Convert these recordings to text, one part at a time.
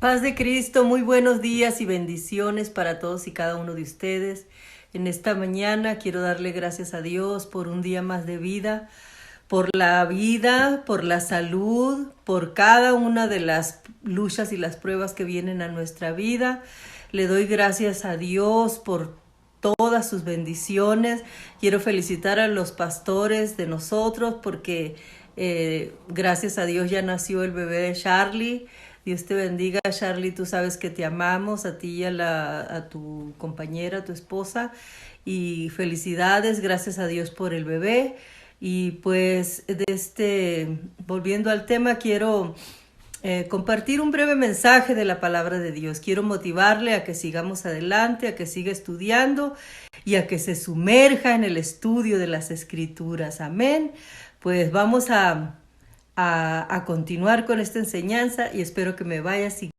Paz de Cristo, muy buenos días y bendiciones para todos y cada uno de ustedes. En esta mañana quiero darle gracias a Dios por un día más de vida, por la salud, por cada una de las luchas y las pruebas que vienen a nuestra vida. Le doy gracias a Dios por todas sus bendiciones. Quiero felicitar a los pastores de nosotros porque gracias a Dios ya nació el bebé de Charlie. Dios te bendiga, Charlie. Tú sabes que te amamos, a ti y a tu compañera, a tu esposa. Y felicidades, gracias a Dios por el bebé. Y pues volviendo al tema, quiero compartir un breve mensaje de la palabra de Dios. Quiero motivarle a que sigamos adelante, a que siga estudiando y a que se sumerja en el estudio de las Escrituras. Amén. Pues vamos a continuar con esta enseñanza y espero que me vaya siguiendo.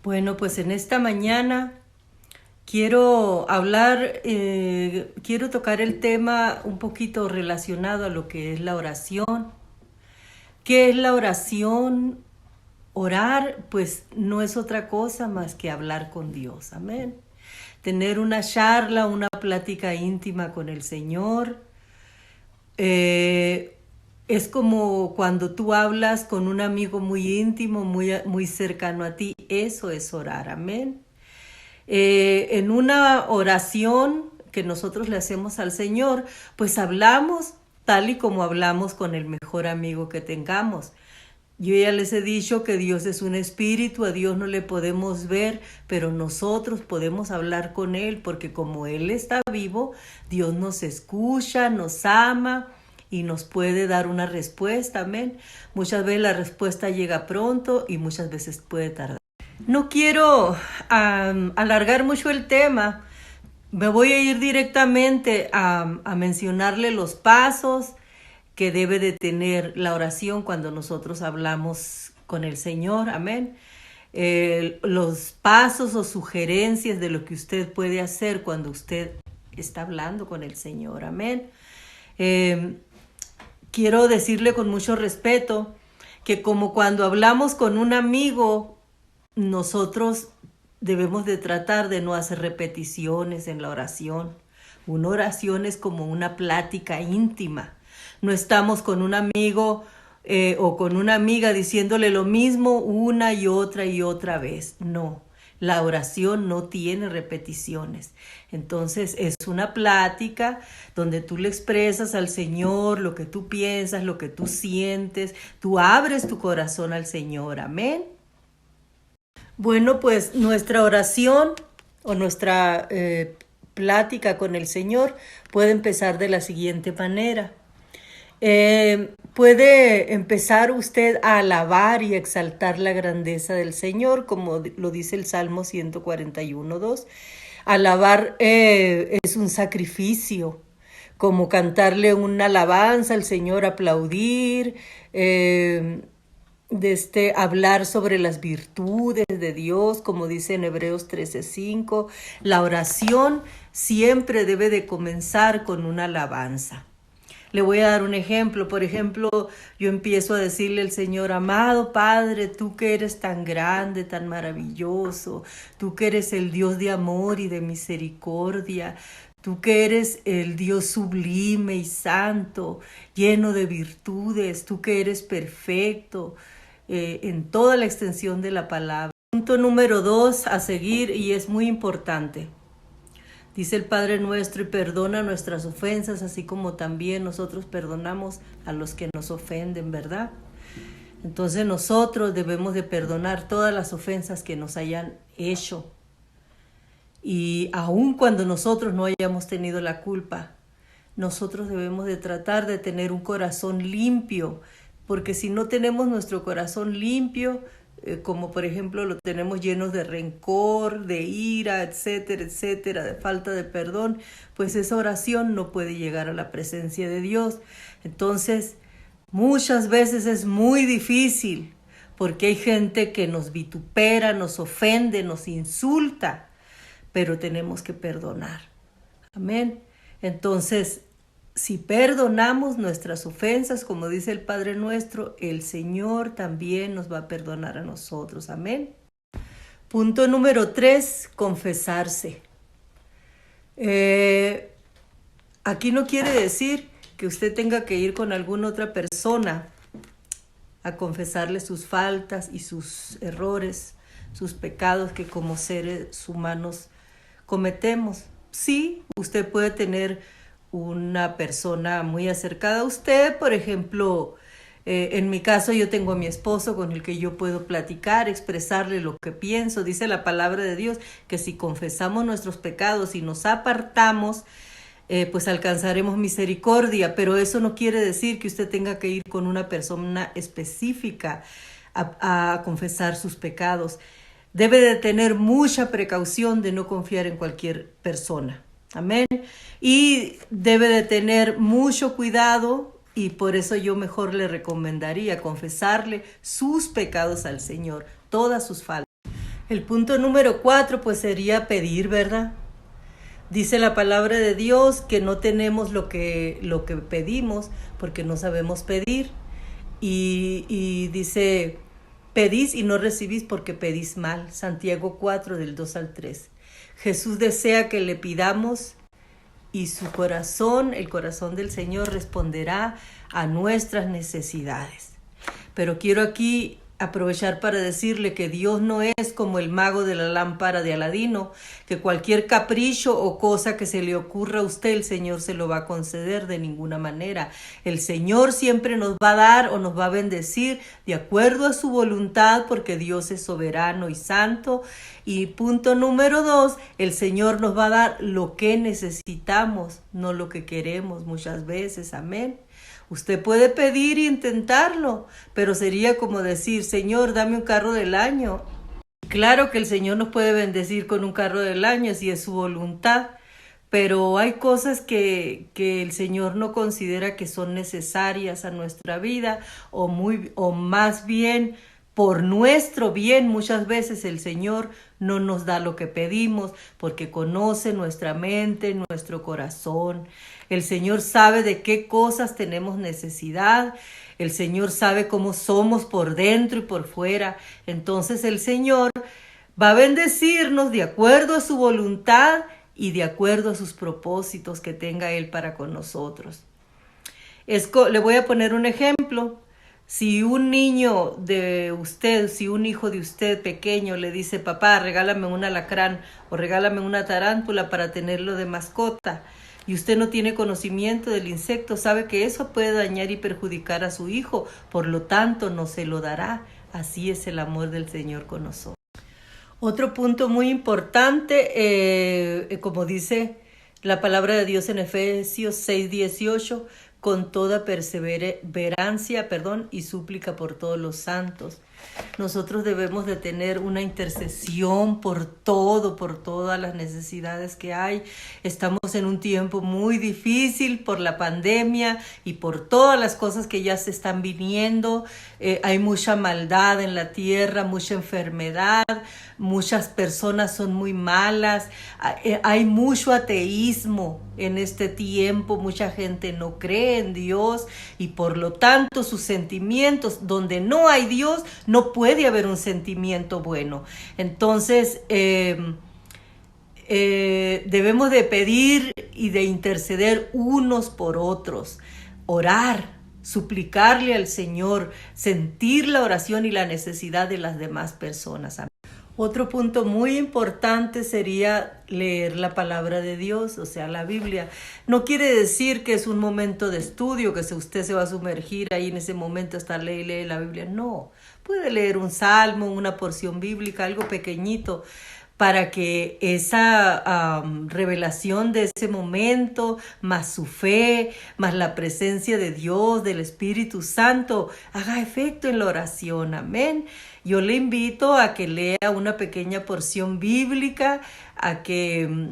Bueno, pues en esta mañana quiero tocar el tema un poquito relacionado a lo que es la oración. ¿Qué es la oración? Orar, pues no es otra cosa más que hablar con Dios, amén. Tener una charla, una plática íntima con el Señor. Es como cuando tú hablas con un amigo muy íntimo, muy cercano a ti. Eso es orar, amén. En una oración que nosotros le hacemos al Señor, pues hablamos tal y como hablamos con el mejor amigo que tengamos. Yo ya les he dicho que Dios es un espíritu, a Dios no le podemos ver, pero nosotros podemos hablar con Él porque como Él está vivo, Dios nos escucha, nos ama y nos puede dar una respuesta, amén. Muchas veces la respuesta llega pronto y muchas veces puede tardar. No quiero alargar mucho el tema, me voy a ir directamente a mencionarle los pasos que debe de tener la oración cuando nosotros hablamos con el Señor, amén. Los pasos o sugerencias de lo que usted puede hacer cuando usted está hablando con el Señor, amén. Quiero decirle con mucho respeto que como cuando hablamos con un amigo, nosotros debemos de tratar de no hacer repeticiones en la oración. Una oración es como una plática íntima. No estamos con un amigo o con una amiga diciéndole lo mismo una y otra vez. No, la oración no tiene repeticiones. Entonces es una plática donde tú le expresas al Señor lo que tú piensas, lo que tú sientes. Tú abres tu corazón al Señor. Amén. Bueno, pues nuestra oración o nuestra plática con el Señor puede empezar de la siguiente manera. Puede empezar usted a alabar y exaltar la grandeza del Señor, como lo dice el Salmo 141:2. Alabar es un sacrificio, como cantarle una alabanza al Señor, aplaudir, hablar sobre las virtudes de Dios, como dice en Hebreos 13:5. La oración siempre debe de comenzar con una alabanza. Le voy a dar un ejemplo. Por ejemplo, yo empiezo a decirle al Señor: amado Padre, tú que eres tan grande, tan maravilloso, tú que eres el Dios de amor y de misericordia, tú que eres el Dios sublime y santo, lleno de virtudes, tú que eres perfecto en toda la extensión de la palabra. Punto número 2 a seguir, y es muy importante. Dice el Padre Nuestro: y perdona nuestras ofensas, así como también nosotros perdonamos a los que nos ofenden, ¿verdad? Entonces nosotros debemos de perdonar todas las ofensas que nos hayan hecho. Y aun cuando nosotros no hayamos tenido la culpa, nosotros debemos de tratar de tener un corazón limpio, porque si no tenemos nuestro corazón limpio, como por ejemplo lo tenemos llenos de rencor, de ira, etcétera, etcétera, de falta de perdón, pues esa oración no puede llegar a la presencia de Dios. Entonces, muchas veces es muy difícil, porque hay gente que nos vitupera, nos ofende, nos insulta, pero tenemos que perdonar. Amén. Entonces, si perdonamos nuestras ofensas, como dice el Padre Nuestro, el Señor también nos va a perdonar a nosotros. Amén. Punto número 3, confesarse. Aquí no quiere decir que usted tenga que ir con alguna otra persona a confesarle sus faltas y sus errores, sus pecados que como seres humanos cometemos. Sí, usted puede tener una persona muy acercada a usted, por ejemplo, en mi caso yo tengo a mi esposo con el que yo puedo platicar, expresarle lo que pienso. Dice la palabra de Dios que si confesamos nuestros pecados y nos apartamos, pues alcanzaremos misericordia, pero eso no quiere decir que usted tenga que ir con una persona específica a confesar sus pecados. Debe de tener mucha precaución de no confiar en cualquier persona. Amén. Y debe de tener mucho cuidado, y por eso yo mejor le recomendaría confesarle sus pecados al Señor, todas sus faltas. El punto número 4 pues sería pedir, ¿verdad? Dice la palabra de Dios que no tenemos lo que pedimos porque no sabemos pedir. Y dice, pedís y no recibís porque pedís mal. Santiago 4, del 2 al 3. Jesús desea que le pidamos y su corazón, el corazón del Señor, responderá a nuestras necesidades. Pero quiero aquí aprovechar para decirle que Dios no es como el mago de la lámpara de Aladino, que cualquier capricho o cosa que se le ocurra a usted, el Señor se lo va a conceder de ninguna manera. El Señor siempre nos va a dar o nos va a bendecir de acuerdo a su voluntad, porque Dios es soberano y santo. Y punto número 2, el Señor nos va a dar lo que necesitamos, no lo que queremos muchas veces. Amén. Usted puede pedir e intentarlo, pero sería como decir, Señor, dame un carro del año. Claro que el Señor nos puede bendecir con un carro del año si es su voluntad, pero hay cosas que el Señor no considera que son necesarias a nuestra vida, o más bien por nuestro bien. Muchas veces el Señor no nos da lo que pedimos porque conoce nuestra mente, nuestro corazón. El Señor sabe de qué cosas tenemos necesidad. El Señor sabe cómo somos por dentro y por fuera. Entonces el Señor va a bendecirnos de acuerdo a su voluntad y de acuerdo a sus propósitos que tenga Él para con nosotros. Le voy a poner un ejemplo. Si un niño de usted, si un hijo de usted pequeño le dice, papá, regálame un alacrán o regálame una tarántula para tenerlo de mascota, y usted no tiene conocimiento del insecto, sabe que eso puede dañar y perjudicar a su hijo, por lo tanto no se lo dará. Así es el amor del Señor con nosotros. Otro punto muy importante, como dice la palabra de Dios en Efesios 6:18, con toda perseverancia, y súplica por todos los santos. Nosotros debemos de tener una intercesión por todas las necesidades que hay. Estamos en un tiempo muy difícil por la pandemia y por todas las cosas que ya se están viniendo. Hay mucha maldad en la tierra, mucha enfermedad, muchas personas son muy malas, hay mucho ateísmo en este tiempo, mucha gente no cree en Dios y por lo tanto sus sentimientos, donde no hay Dios, no puede haber un sentimiento bueno. Entonces, debemos de pedir y de interceder unos por otros, orar, suplicarle al Señor, sentir la oración y la necesidad de las demás personas. Otro punto muy importante sería leer la palabra de Dios, o sea, la Biblia. No quiere decir que es un momento de estudio, que usted se va a sumergir ahí en ese momento hasta leer y leer la Biblia. No, puede leer un salmo, una porción bíblica, algo pequeñito, para que esa revelación de ese momento, más su fe, más la presencia de Dios, del Espíritu Santo, haga efecto en la oración. Amén. Yo le invito a que lea una pequeña porción bíblica, a que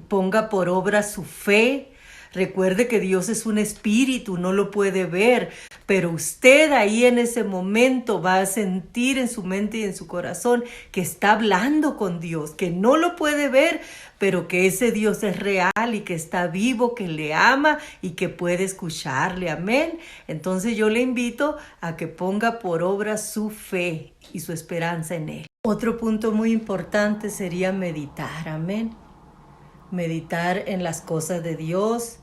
ponga por obra su fe, Recuerde que Dios es un espíritu, no lo puede ver, pero usted ahí en ese momento va a sentir en su mente y en su corazón que está hablando con Dios, que no lo puede ver, pero que ese Dios es real y que está vivo, que le ama y que puede escucharle. Amén. Entonces yo le invito a que ponga por obra su fe y su esperanza en Él. Otro punto muy importante sería meditar. Amén. Meditar en las cosas de Dios,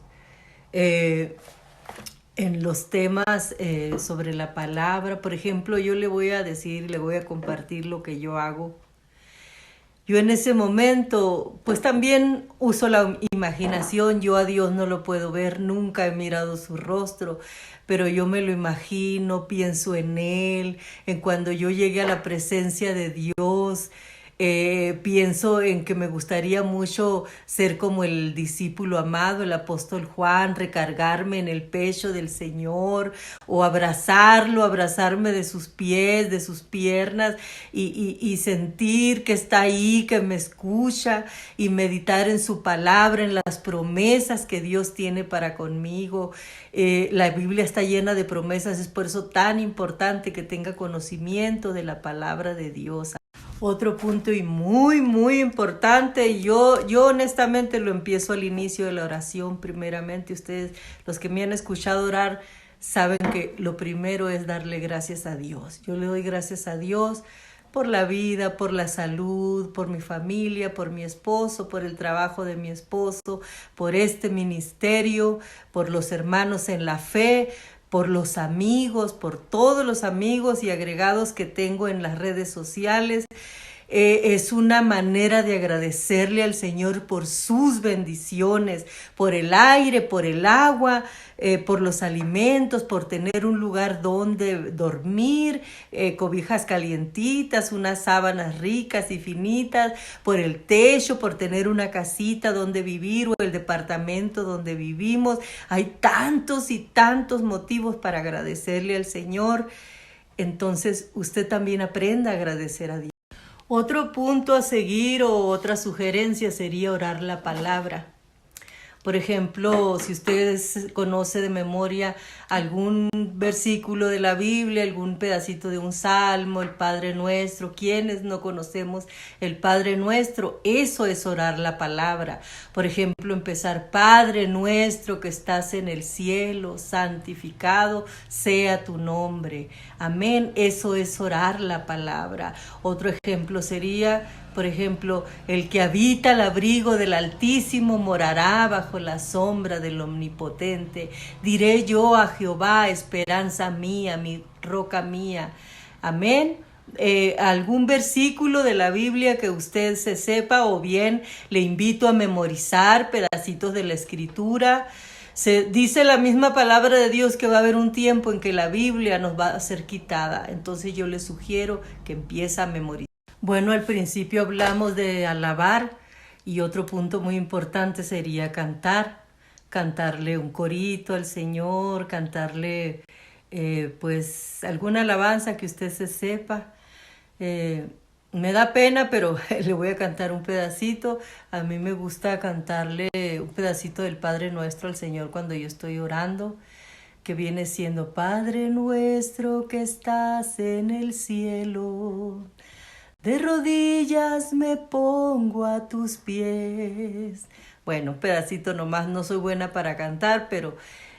en los temas sobre la palabra. Por ejemplo, yo le voy a decir, le voy a compartir lo que yo hago. Yo en ese momento, pues también uso la imaginación. Yo a Dios no lo puedo ver, nunca he mirado su rostro, pero yo me lo imagino, pienso en Él, en cuando yo llegue a la presencia de Dios. Pienso en que me gustaría mucho ser como el discípulo amado, el apóstol Juan, recargarme en el pecho del Señor o abrazarlo, abrazarme de sus pies, de sus piernas y sentir que está ahí, que me escucha y meditar en su palabra, en las promesas que Dios tiene para conmigo. La Biblia está llena de promesas, es por eso tan importante que tenga conocimiento de la palabra de Dios. Otro punto y muy importante, yo honestamente lo empiezo al inicio de la oración. Primeramente, ustedes, los que me han escuchado orar, saben que lo primero es darle gracias a Dios. Yo le doy gracias a Dios por la vida, por la salud, por mi familia, por mi esposo, por el trabajo de mi esposo, por este ministerio, por los hermanos en la fe, por los amigos, por todos los amigos y agregados que tengo en las redes sociales. Es una manera de agradecerle al Señor por sus bendiciones, por el aire, por el agua, por los alimentos, por tener un lugar donde dormir, cobijas calientitas, unas sábanas ricas y finitas, por el techo, por tener una casita donde vivir o el departamento donde vivimos. Hay tantos y tantos motivos para agradecerle al Señor. Entonces usted también aprenda a agradecer a Dios. Otro punto a seguir o otra sugerencia sería orar la palabra. Por ejemplo, si ustedes conocen de memoria algún versículo de la Biblia, algún pedacito de un salmo, el Padre Nuestro, ¿quiénes no conocemos el Padre Nuestro? Eso es orar la palabra. Por ejemplo, empezar, Padre Nuestro que estás en el cielo, santificado sea tu nombre. Amén. Eso es orar la palabra. Otro ejemplo sería, por ejemplo, el que habita al abrigo del Altísimo morará bajo la sombra del Omnipotente. Diré yo a Jehová, esperanza mía, mi roca mía. Amén. Algún versículo de la Biblia que usted se sepa, o bien le invito a memorizar pedacitos de la Escritura. Se dice la misma palabra de Dios que va a haber un tiempo en que la Biblia nos va a ser quitada. Entonces yo le sugiero que empiece a memorizar. Bueno, al principio hablamos de alabar y otro punto muy importante sería cantar. Cantarle un corito al Señor, cantarle pues alguna alabanza que usted se sepa. Me da pena, pero le voy a cantar un pedacito. A mí me gusta cantarle un pedacito del Padre Nuestro al Señor cuando yo estoy orando, que viene siendo: Padre nuestro que estás en el cielo, de rodillas me pongo a tus pies. Bueno, un pedacito nomás, no soy buena para cantar, pero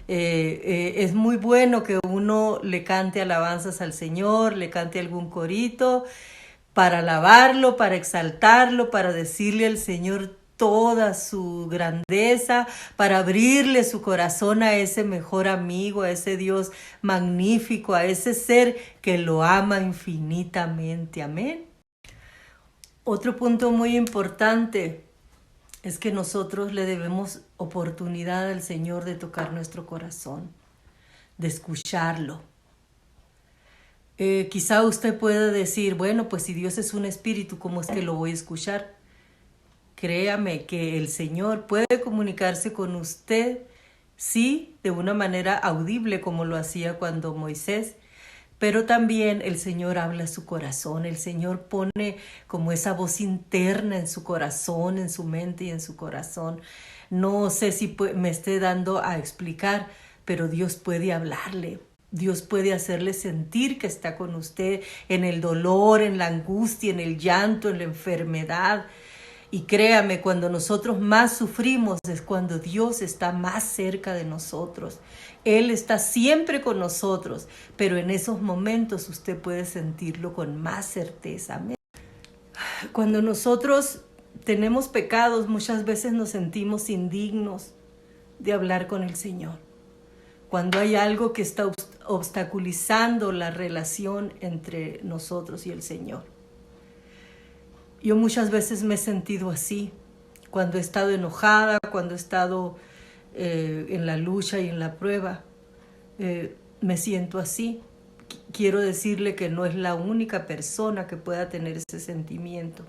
es muy bueno que uno le cante alabanzas al Señor, le cante algún corito para alabarlo, para exaltarlo, para decirle al Señor toda su grandeza, para abrirle su corazón a ese mejor amigo, a ese Dios magnífico, a ese ser que lo ama infinitamente. Amén. Otro punto muy importante es que nosotros le debemos oportunidad al Señor de tocar nuestro corazón, de escucharlo. Quizá usted pueda decir, bueno, pues si Dios es un espíritu, ¿cómo es que lo voy a escuchar? Créame que el Señor puede comunicarse con usted, sí, de una manera audible como lo hacía cuando Moisés, Pero también el Señor habla a su corazón, el Señor pone como esa voz interna en su corazón, en su mente y en su corazón. No sé si me esté dando a explicar, pero Dios puede hablarle. Dios puede hacerle sentir que está con usted en el dolor, en la angustia, en el llanto, en la enfermedad. Y créame, cuando nosotros más sufrimos es cuando Dios está más cerca de nosotros. Él está siempre con nosotros, pero en esos momentos usted puede sentirlo con más certeza. Amén. Cuando nosotros tenemos pecados, muchas veces nos sentimos indignos de hablar con el Señor. Cuando hay algo que está obstaculizando la relación entre nosotros y el Señor. Yo muchas veces me he sentido así, cuando he estado enojada, cuando he estado en la lucha y en la prueba. Me siento así. Quiero decirle que no es la única persona que pueda tener ese sentimiento.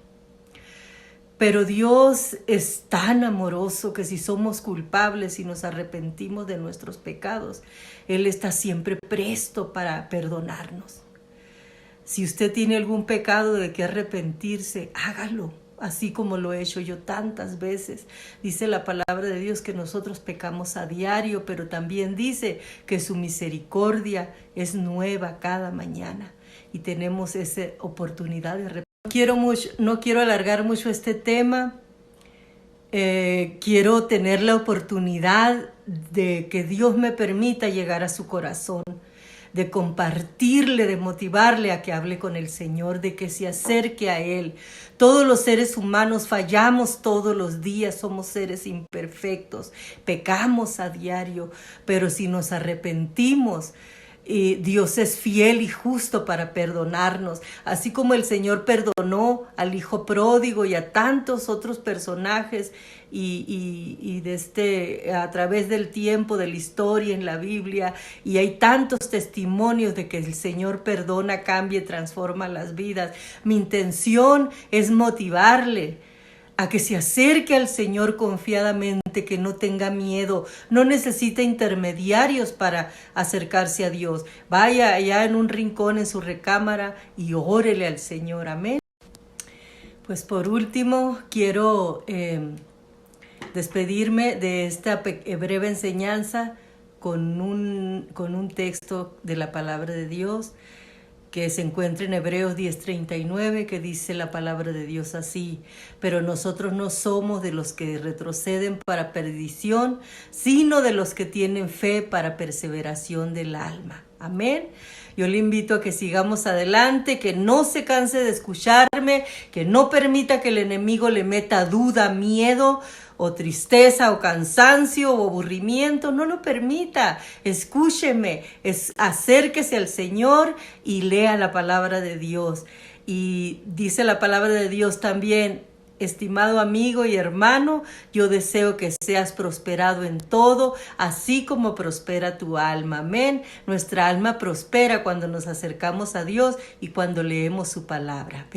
Pero Dios es tan amoroso que si somos culpables y nos arrepentimos de nuestros pecados, Él está siempre presto para perdonarnos. Si usted tiene algún pecado de que arrepentirse, hágalo, así como lo he hecho yo tantas veces. Dice la palabra de Dios que nosotros pecamos a diario, pero también dice que su misericordia es nueva cada mañana y tenemos esa oportunidad de arrepentirnos. No quiero alargar mucho este tema. Quiero tener la oportunidad de que Dios me permita llegar a su corazón, de compartirle, de motivarle a que hable con el Señor, de que se acerque a Él. Todos los seres humanos fallamos todos los días, somos seres imperfectos, pecamos a diario, pero si nos arrepentimos, Dios es fiel y justo para perdonarnos, así como el Señor perdonó al hijo pródigo y a tantos otros personajes y a través del tiempo, de la historia en la Biblia, y hay tantos testimonios de que el Señor perdona, cambia, transforma las vidas. Mi intención es motivarle a que se acerque al Señor confiadamente, que no tenga miedo, no necesita intermediarios para acercarse a Dios. Vaya allá en un rincón en su recámara y órele al Señor. Amén. Pues por último, quiero despedirme de esta breve enseñanza con un texto de la palabra de Dios que se encuentra en Hebreos 10:39, que dice la palabra de Dios así: pero nosotros no somos de los que retroceden para perdición, sino de los que tienen fe para perseveración del alma. Amén. Yo le invito a que sigamos adelante, que no se canse de escucharme, que no permita que el enemigo le meta duda, miedo, o tristeza, o cansancio, o aburrimiento. No lo permita. Escúcheme, acérquese al Señor y lea la palabra de Dios. Y dice la palabra de Dios también: estimado amigo y hermano, yo deseo que seas prosperado en todo, así como prospera tu alma. Amén. Nuestra alma prospera cuando nos acercamos a Dios y cuando leemos su palabra.